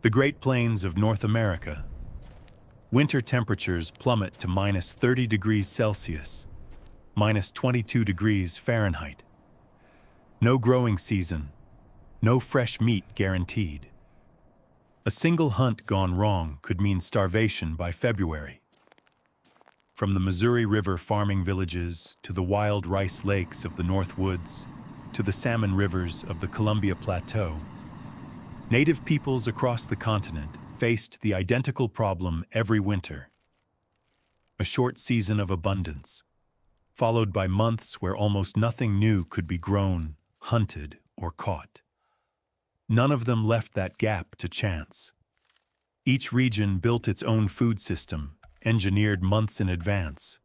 The Great Plains of North America. Winter temperatures plummet to minus 30 degrees Celsius, minus 22 degrees Fahrenheit. No growing season, no fresh meat guaranteed. A single hunt gone wrong could mean starvation by February. From the Missouri River farming villages to the wild rice lakes of the North Woods to the salmon rivers of the Columbia Plateau, native peoples across the continent faced the identical problem every winter. A short season of abundance, followed by months where almost nothing new could be grown, hunted, or caught. None of them left that gap to chance. Each region built its own food system, engineered months in advance.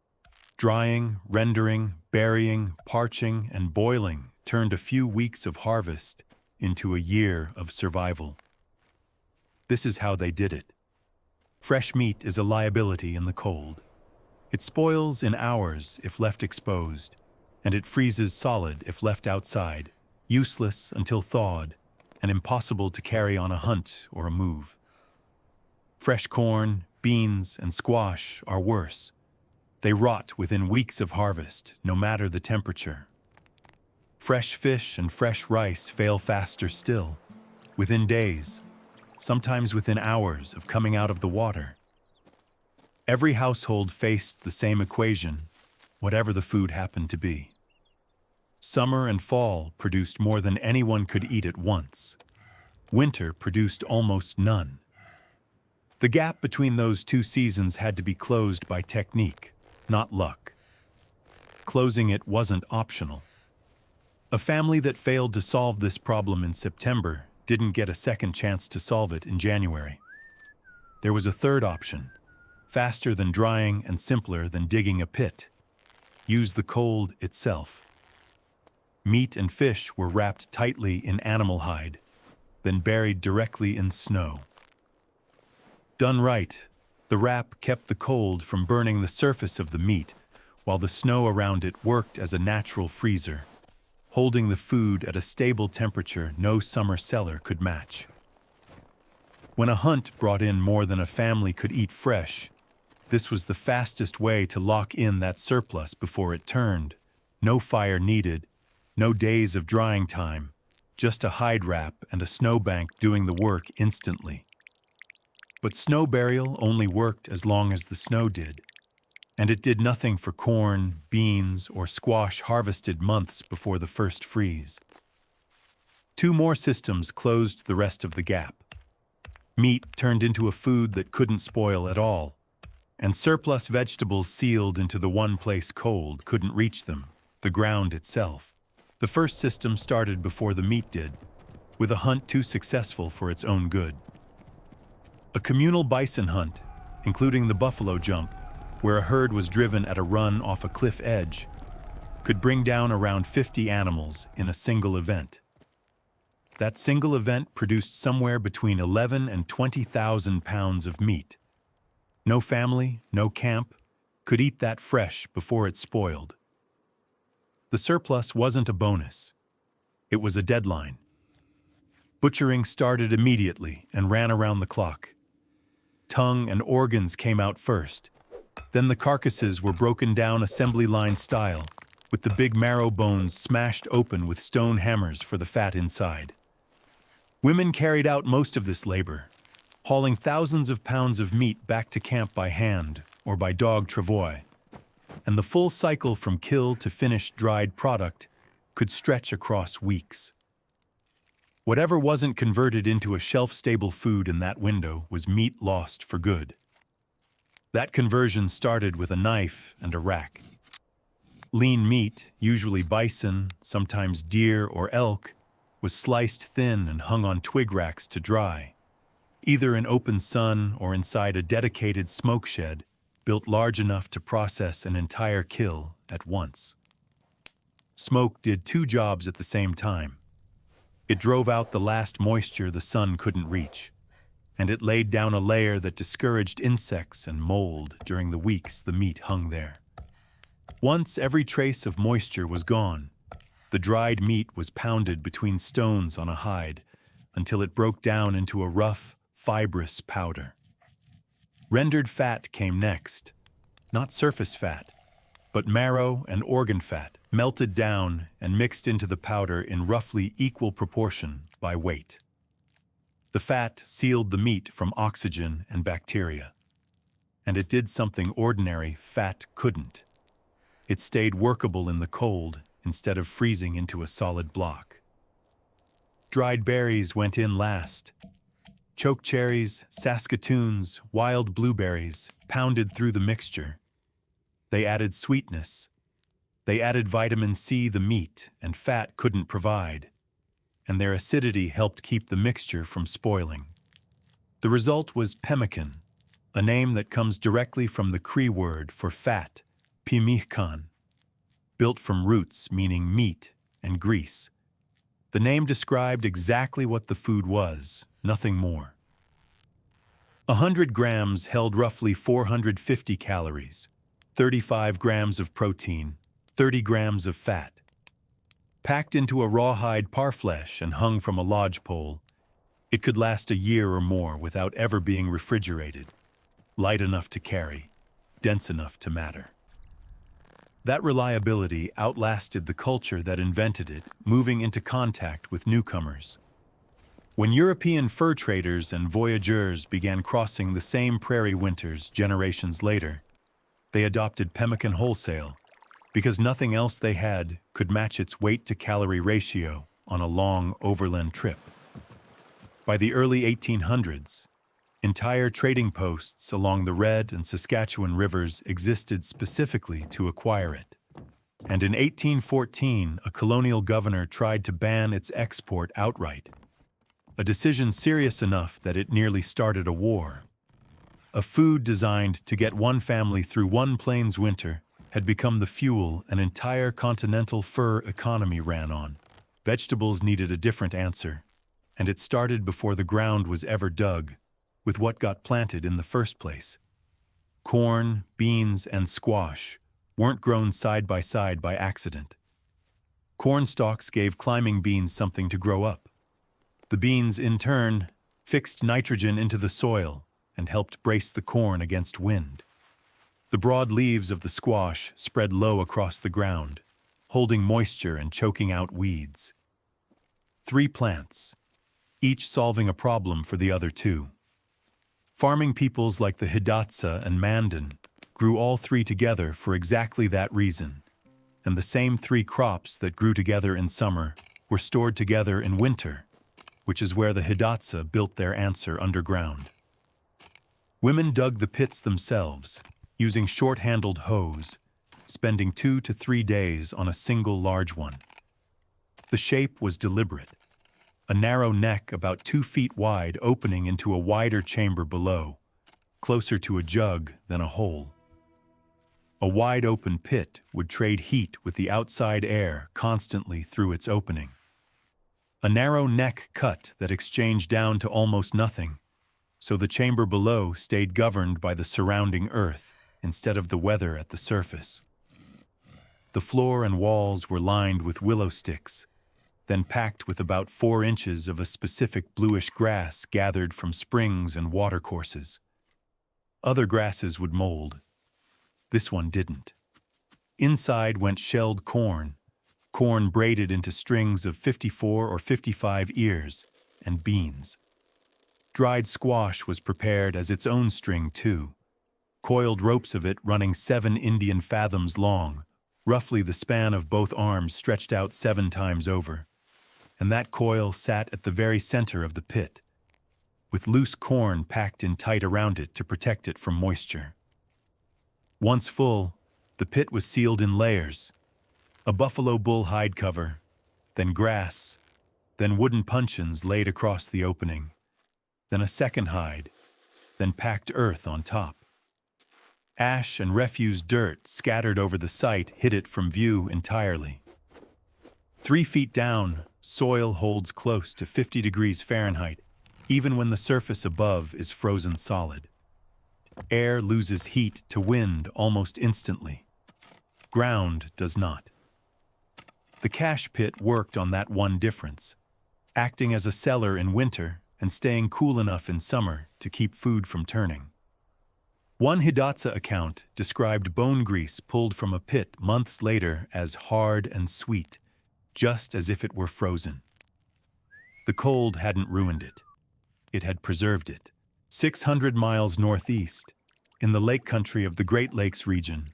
Drying, rendering, burying, parching, and boiling turned a few weeks of harvest into a year of survival. This is how they did it. Fresh meat is a liability in the cold. It spoils in hours if left exposed, and it freezes solid if left outside, useless until thawed, and impossible to carry on a hunt or a move. Fresh corn, beans, and squash are worse. They rot within weeks of harvest, no matter the temperature. Fresh fish and fresh rice fail faster still, within days, sometimes within hours of coming out of the water. Every household faced the same equation, whatever the food happened to be. Summer and fall produced more than anyone could eat at once. Winter produced almost none. The gap between those two seasons had to be closed by technique, not luck. Closing it wasn't optional. A family that failed to solve this problem in September didn't get a second chance to solve it in January. There was a third option, faster than drying and simpler than digging a pit. Use the cold itself. Meat and fish were wrapped tightly in animal hide, then buried directly in snow. Done right, the wrap kept the cold from burning the surface of the meat, while the snow around it worked as a natural freezer, holding the food at a stable temperature no summer cellar could match. When a hunt brought in more than a family could eat fresh, this was the fastest way to lock in that surplus before it turned. No fire needed, no days of drying time, just a hide wrap and a snowbank doing the work instantly. But snow burial only worked as long as the snow did, and it did nothing for corn, beans, or squash harvested months before the first freeze. Two more systems closed the rest of the gap. Meat turned into a food that couldn't spoil at all, and surplus vegetables sealed into the one place cold couldn't reach them, the ground itself. The first system started before the meat did, with a hunt too successful for its own good. A communal bison hunt, including the buffalo jump, where a herd was driven at a run off a cliff edge, could bring down around 50 animals in a single event. That single event produced somewhere between 11 and 20,000 pounds of meat. No family, no camp, could eat that fresh before it spoiled. The surplus wasn't a bonus. It was a deadline. Butchering started immediately and ran around the clock. Tongue and organs came out first. Then the carcasses were broken down assembly line style, with the big marrow bones smashed open with stone hammers for the fat inside. Women carried out most of this labor, hauling thousands of pounds of meat back to camp by hand or by dog travois, and the full cycle from kill to finished dried product could stretch across weeks. Whatever wasn't converted into a shelf-stable food in that window was meat lost for good. That conversion started with a knife and a rack. Lean meat, usually bison, sometimes deer or elk, was sliced thin and hung on twig racks to dry, either in open sun or inside a dedicated smoke shed built large enough to process an entire kill at once. Smoke did two jobs at the same time. It drove out the last moisture the sun couldn't reach, and it laid down a layer that discouraged insects and mold during the weeks the meat hung there. Once every trace of moisture was gone, the dried meat was pounded between stones on a hide until it broke down into a rough, fibrous powder. Rendered fat came next, not surface fat, but marrow and organ fat, melted down and mixed into the powder in roughly equal proportion by weight. The fat sealed the meat from oxygen and bacteria, and it did something ordinary fat couldn't. It stayed workable in the cold instead of freezing into a solid block. Dried berries went in last. Chokecherries, saskatoons, wild blueberries pounded through the mixture. They added sweetness. They added vitamin C the meat and fat couldn't provide, and their acidity helped keep the mixture from spoiling. The result was pemmican, a name that comes directly from the Cree word for fat, pemmican, built from roots meaning meat and grease. The name described exactly what the food was, nothing more. 100 grams held roughly 450 calories, 35 grams of protein, 30 grams of fat. Packed into a rawhide parfleche and hung from a lodgepole, it could last a year or more without ever being refrigerated, light enough to carry, dense enough to matter. That reliability outlasted the culture that invented it, moving into contact with newcomers. When European fur traders and voyageurs began crossing the same prairie winters generations later, they adopted pemmican wholesale because nothing else they had could match its weight-to-calorie ratio on a long overland trip. By the early 1800s, entire trading posts along the Red and Saskatchewan rivers existed specifically to acquire it. And in 1814, a colonial governor tried to ban its export outright, a decision serious enough that it nearly started a war. A food designed to get one family through one plains winter had become the fuel an entire continental fur economy ran on. Vegetables needed a different answer, and it started before the ground was ever dug, with what got planted in the first place. Corn, beans, and squash weren't grown side by accident. Corn stalks gave climbing beans something to grow up. The beans, in turn, fixed nitrogen into the soil and helped brace the corn against wind. The broad leaves of the squash spread low across the ground, holding moisture and choking out weeds. 3 plants, each solving a problem for the other 2. Farming peoples like the Hidatsa and Mandan grew all 3 together for exactly that reason, and the same 3 crops that grew together in summer were stored together in winter, which is where the Hidatsa built their answer underground. Women dug the pits themselves, using short-handled hoes, spending 2 to 3 days on a single large one. The shape was deliberate, a narrow neck about 2 feet wide opening into a wider chamber below, closer to a jug than a hole. A wide-open pit would trade heat with the outside air constantly through its opening. A narrow neck cut that exchanged down to almost nothing, so the chamber below stayed governed by the surrounding earth instead of the weather at the surface. The floor and walls were lined with willow sticks, then packed with about 4 inches of a specific bluish grass gathered from springs and watercourses. Other grasses would mold. This one didn't. Inside went shelled corn braided into strings of 54 or 55 ears, and beans. Dried squash was prepared as its own string, too, coiled ropes of it running 7 Indian fathoms long, roughly the span of both arms stretched out 7 times over. And that coil sat at the very center of the pit, with loose corn packed in tight around it to protect it from moisture. Once full, the pit was sealed in layers: a buffalo bull hide cover, then grass, then wooden puncheons laid across the opening, then a second hide, then packed earth on top. Ash and refuse dirt scattered over the site hid it from view entirely. 3 feet down, soil holds close to 50 degrees Fahrenheit, even when the surface above is frozen solid. Air loses heat to wind almost instantly. Ground does not. The cache pit worked on that one difference, acting as a cellar in winter and staying cool enough in summer to keep food from turning. One Hidatsa account described bone grease pulled from a pit months later as hard and sweet, just as if it were frozen. The cold hadn't ruined it. It had preserved it. 600 miles northeast, in the lake country of the Great Lakes region,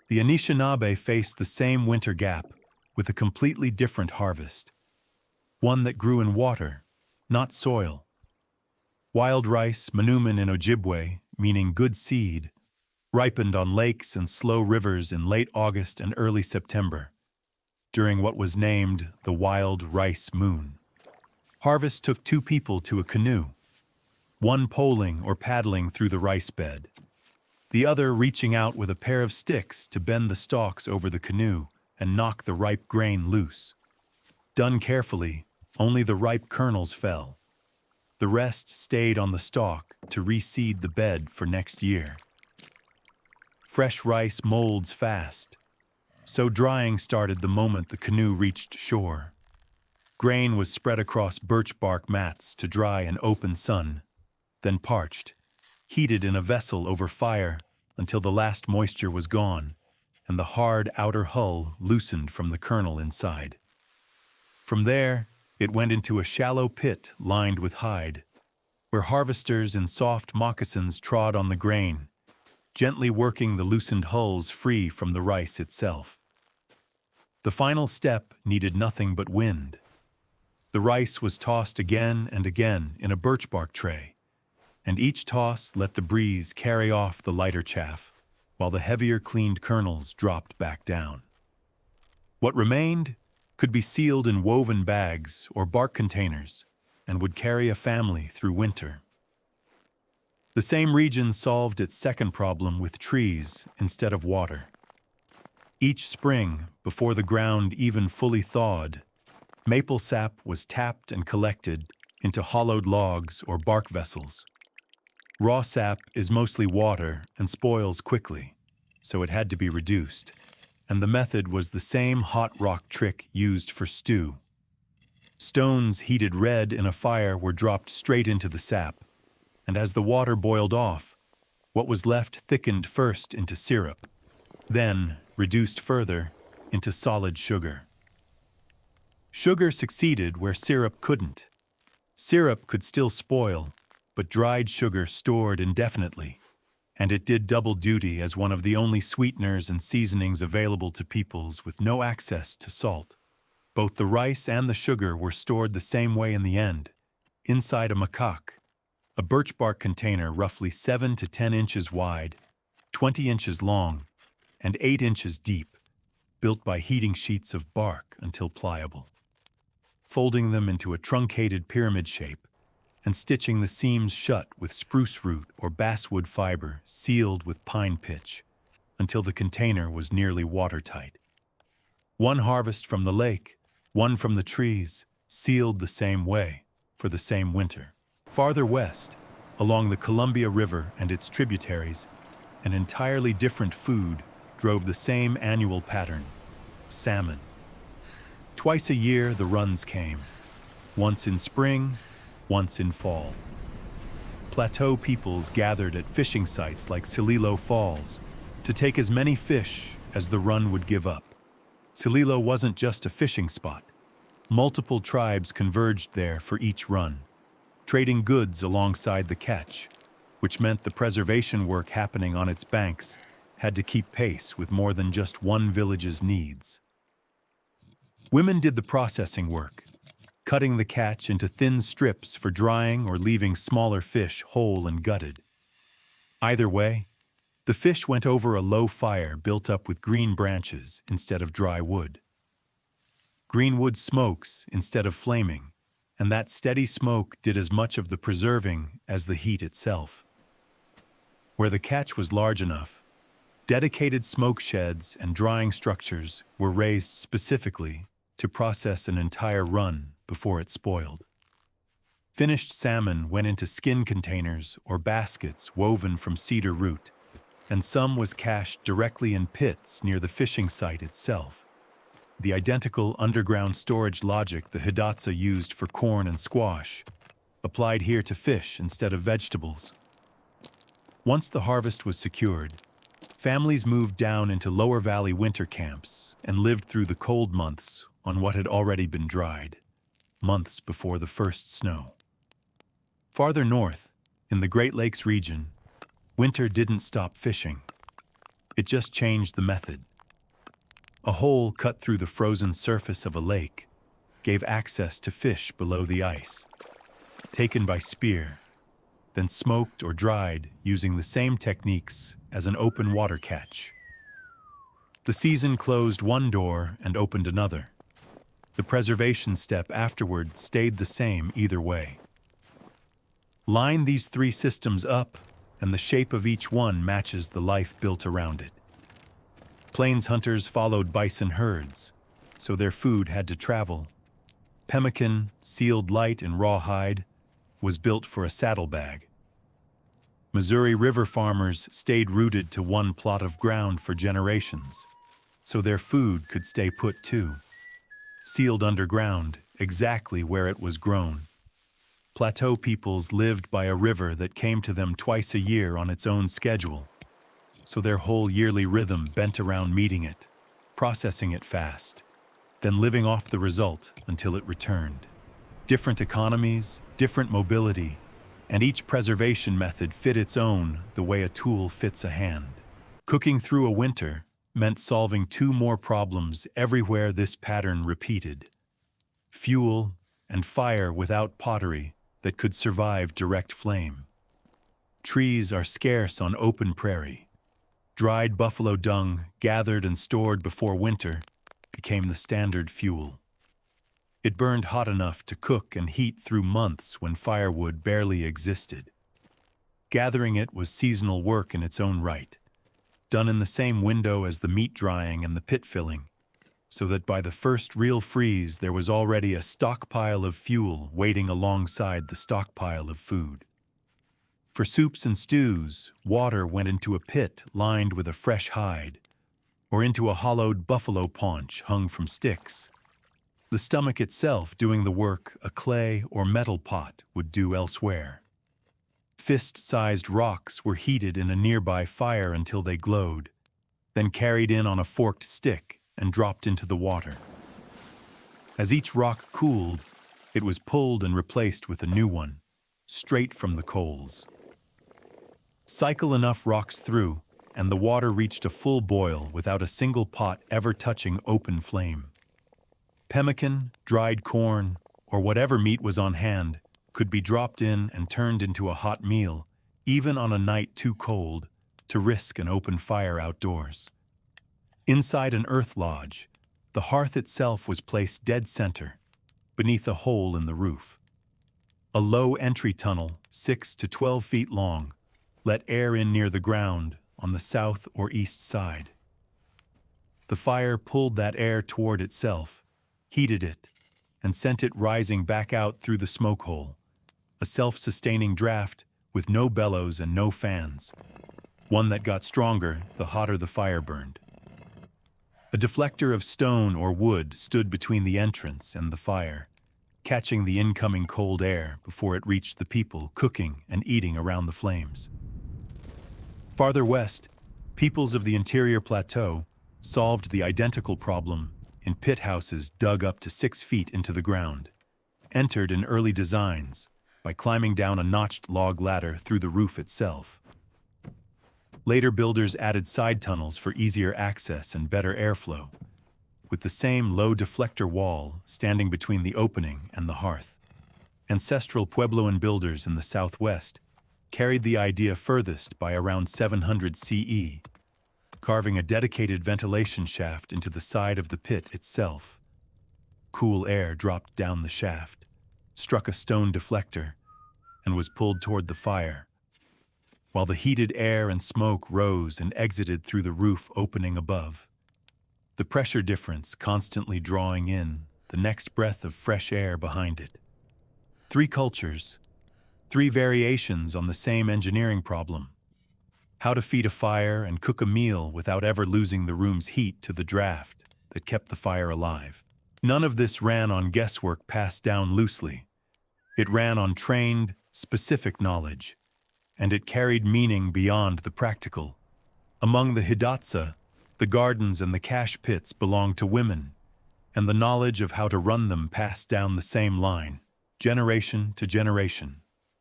the Anishinaabe faced the same winter gap with a completely different harvest. One that grew in water, not soil. Wild rice, manuman in Ojibwe, meaning good seed, ripened on lakes and slow rivers in late August and early September, during what was named the Wild Rice Moon. Harvest took 2 people to a canoe, one poling or paddling through the rice bed, the other reaching out with a pair of sticks to bend the stalks over the canoe and knock the ripe grain loose. Done carefully, only the ripe kernels fell. The rest stayed on the stalk to reseed the bed for next year. Fresh rice molds fast, so drying started the moment the canoe reached shore. Grain was spread across birch bark mats to dry in open sun, then parched, heated in a vessel over fire until the last moisture was gone and the hard outer hull loosened from the kernel inside. From there, it went into a shallow pit lined with hide, where harvesters in soft moccasins trod on the grain, gently working the loosened hulls free from the rice itself. The final step needed nothing but wind. The rice was tossed again and again in a birch bark tray, and each toss let the breeze carry off the lighter chaff, while the heavier cleaned kernels dropped back down. What remained could be sealed in woven bags or bark containers and would carry a family through winter. The same region solved its second problem with trees instead of water. Each spring, before the ground even fully thawed, maple sap was tapped and collected into hollowed logs or bark vessels. Raw sap is mostly water and spoils quickly, so it had to be reduced, and the method was the same hot rock trick used for stew. Stones heated red in a fire were dropped straight into the sap, and as the water boiled off, what was left thickened first into syrup, then, reduced further, into solid sugar. Sugar succeeded where syrup couldn't. Syrup could still spoil, but dried sugar stored indefinitely, and it did double duty as one of the only sweeteners and seasonings available to peoples with no access to salt. Both the rice and the sugar were stored the same way in the end, inside a macaque, a birch bark container roughly 7 to 10 inches wide, 20 inches long, and 8 inches deep, built by heating sheets of bark until pliable, folding them into a truncated pyramid shape, and stitching the seams shut with spruce root or basswood fiber sealed with pine pitch until the container was nearly watertight. One harvest from the lake, one from the trees, sealed the same way for the same winter. Farther west, along the Columbia River and its tributaries, an entirely different food drove the same annual pattern: salmon. Twice a year the runs came, once in spring, once in fall. Plateau peoples gathered at fishing sites like Celilo Falls to take as many fish as the run would give up. Celilo wasn't just a fishing spot. Multiple tribes converged there for each run, trading goods alongside the catch, which meant the preservation work happening on its banks had to keep pace with more than just one village's needs. Women did the processing work, cutting the catch into thin strips for drying or leaving smaller fish whole and gutted. Either way, the fish went over a low fire built up with green branches instead of dry wood. Green wood smokes instead of flaming, and that steady smoke did as much of the preserving as the heat itself. Where the catch was large enough, dedicated smoke sheds and drying structures were raised specifically to process an entire run before it spoiled. Finished salmon went into skin containers or baskets woven from cedar root, and some was cached directly in pits near the fishing site itself. The identical underground storage logic the Hidatsa used for corn and squash applied here to fish instead of vegetables. Once the harvest was secured, families moved down into lower valley winter camps and lived through the cold months on what had already been dried, months before the first snow. Farther north, in the Great Lakes region, winter didn't stop fishing. It just changed the method. A hole cut through the frozen surface of a lake gave access to fish below the ice, taken by spear, then smoked or dried using the same techniques as an open water catch. The season closed one door and opened another. The preservation step afterward stayed the same either way. Line these three systems up, and the shape of each one matches the life built around it. Plains hunters followed bison herds, so their food had to travel. Pemmican, sealed light in rawhide, was built for a saddlebag. Missouri River farmers stayed rooted to one plot of ground for generations, so their food could stay put too, sealed underground, exactly where it was grown. Plateau peoples lived by a river that came to them twice a year on its own schedule, so their whole yearly rhythm bent around meeting it, processing it fast, then living off the result until it returned. Different economies, different mobility, and each preservation method fit its own the way a tool fits a hand. Cooking through a winter meant solving two more problems everywhere this pattern repeated: fuel and fire without pottery that could survive direct flame. Trees are scarce on open prairie. Dried buffalo dung, gathered and stored before winter, became the standard fuel. It burned hot enough to cook and heat through months when firewood barely existed. Gathering it was seasonal work in its own right, done in the same window as the meat drying and the pit filling, so that by the first real freeze there was already a stockpile of fuel waiting alongside the stockpile of food. For soups and stews, water went into a pit lined with a fresh hide, or into a hollowed buffalo paunch hung from sticks. The stomach itself doing the work a clay or metal pot would do elsewhere. Fist-sized rocks were heated in a nearby fire until they glowed, then carried in on a forked stick and dropped into the water. As each rock cooled, it was pulled and replaced with a new one, straight from the coals. Cycle enough rocks through, and the water reached a full boil without a single pot ever touching open flame. Pemmican, dried corn, or whatever meat was on hand could be dropped in and turned into a hot meal, even on a night too cold to risk an open fire outdoors. Inside an earth lodge, the hearth itself was placed dead center, beneath a hole in the roof. A low entry tunnel, 6 to 12 feet long, let air in near the ground on the south or east side. The fire pulled that air toward itself, heated it, and sent it rising back out through the smoke hole, a self-sustaining draft with no bellows and no fans, one that got stronger the hotter the fire burned. A deflector of stone or wood stood between the entrance and the fire, catching the incoming cold air before it reached the people cooking and eating around the flames. Farther west, peoples of the interior plateau solved the identical problem in pit houses dug up to 6 feet into the ground, entered in early designs by climbing down a notched log ladder through the roof itself. Later builders added side tunnels for easier access and better airflow, with the same low deflector wall standing between the opening and the hearth. Ancestral Puebloan builders in the southwest carried the idea furthest by around 700 CE, carving a dedicated ventilation shaft into the side of the pit itself. Cool air dropped down the shaft, struck a stone deflector, and was pulled toward the fire, while the heated air and smoke rose and exited through the roof opening above, the pressure difference constantly drawing in the next breath of fresh air behind it. 3 cultures, 3 variations on the same engineering problem: how to feed a fire and cook a meal without ever losing the room's heat to the draft that kept the fire alive. None of this ran on guesswork passed down loosely. It ran on trained, specific knowledge, and it carried meaning beyond the practical. Among the Hidatsa, the gardens and the cache pits belonged to women, and the knowledge of how to run them passed down the same line, generation to generation.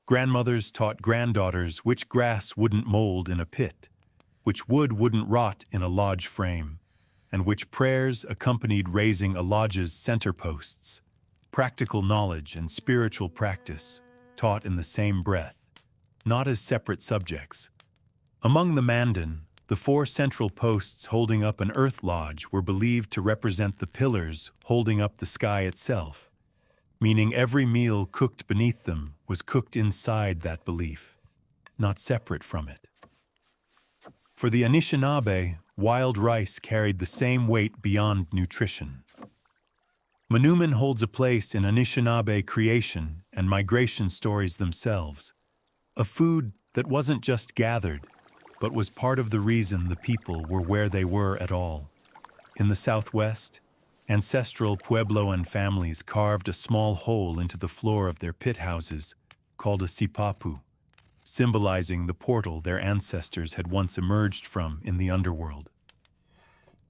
Grandmothers taught granddaughters which grass wouldn't mold in a pit, which wood wouldn't rot in a lodge frame, and which prayers accompanied raising a lodge's center posts. Practical knowledge and spiritual practice taught in the same breath, not as separate subjects. Among the Mandan, the 4 central posts holding up an earth lodge were believed to represent the pillars holding up the sky itself, meaning every meal cooked beneath them was cooked inside that belief, not separate from it. For the Anishinaabe, wild rice carried the same weight beyond nutrition. Manuman holds a place in Anishinaabe creation and migration stories themselves, a food that wasn't just gathered, but was part of the reason the people were where they were at all. In the Southwest, Ancestral Puebloan families carved a small hole into the floor of their pit houses, called a sipapu, symbolizing the portal their ancestors had once emerged from in the underworld.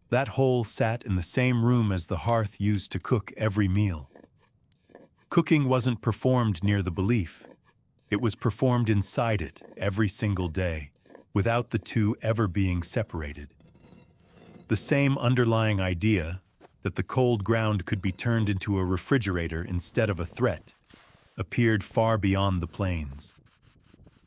That hole sat in the same room as the hearth used to cook every meal. Cooking wasn't performed near the belief. It was performed inside it every single day, without the two ever being separated. The same underlying idea, that the cold ground could be turned into a refrigerator instead of a threat, appeared far beyond the plains.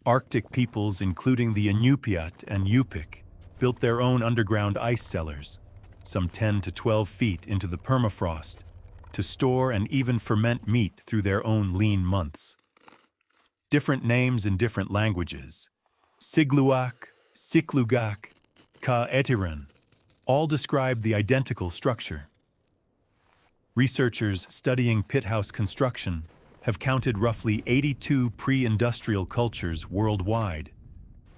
Arctic peoples, including the Inupiat and Yupik, built their own underground ice cellars, some 10 to 12 feet into the permafrost, to store and even ferment meat through their own lean months. Different names in different languages, Sigluak, Siklugak, Ka-etiran, all describe the identical structure. Researchers studying pit house construction have counted roughly 82 pre-industrial cultures worldwide,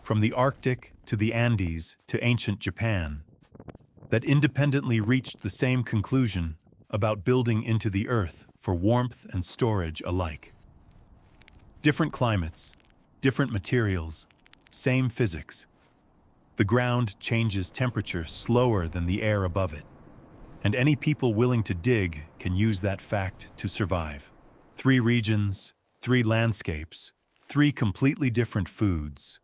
from the Arctic to the Andes to ancient Japan, that independently reached the same conclusion about building into the earth for warmth and storage alike. Different climates, different materials, same physics. The ground changes temperature slower than the air above it, and any people willing to dig can use that fact to survive. 3 regions, 3 landscapes, 3 completely different foods: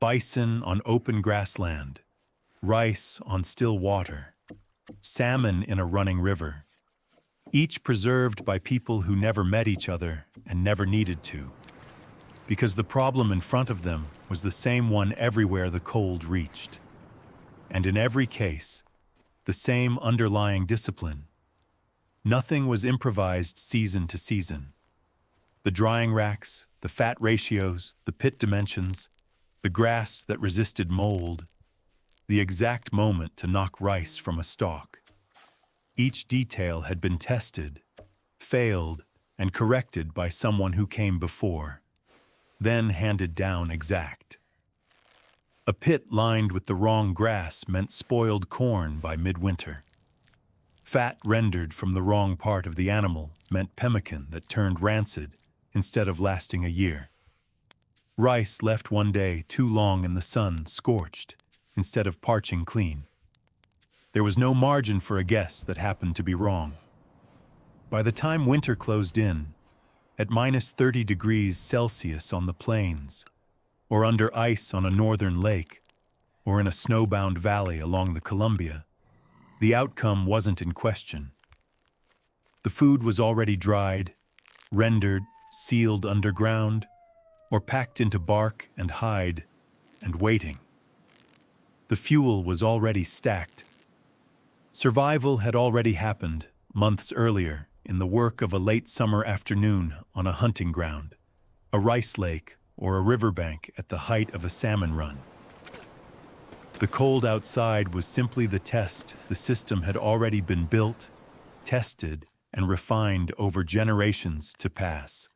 bison on open grassland, rice on still water, salmon in a running river, each preserved by people who never met each other and never needed to, because the problem in front of them was the same one everywhere the cold reached. And in every case, the same underlying discipline. Nothing was improvised season to season. The drying racks, the fat ratios, the pit dimensions, the grass that resisted mold, the exact moment to knock rice from a stalk. Each detail had been tested, failed, and corrected by someone who came before, then handed down exact. A pit lined with the wrong grass meant spoiled corn by midwinter. Fat rendered from the wrong part of the animal meant pemmican that turned rancid instead of lasting a year. Rice left one day too long in the sun scorched instead of parching clean. There was no margin for a guess that happened to be wrong. By the time winter closed in, at minus 30 degrees Celsius on the plains, or under ice on a northern lake, or in a snowbound valley along the Columbia, the outcome wasn't in question. The food was already dried, rendered, sealed underground, or packed into bark and hide, and waiting. The fuel was already stacked. Survival had already happened months earlier in the work of a late summer afternoon on a hunting ground, a rice lake, or a riverbank at the height of a salmon run. The cold outside was simply the test the system had already been built, tested, and refined over generations to pass.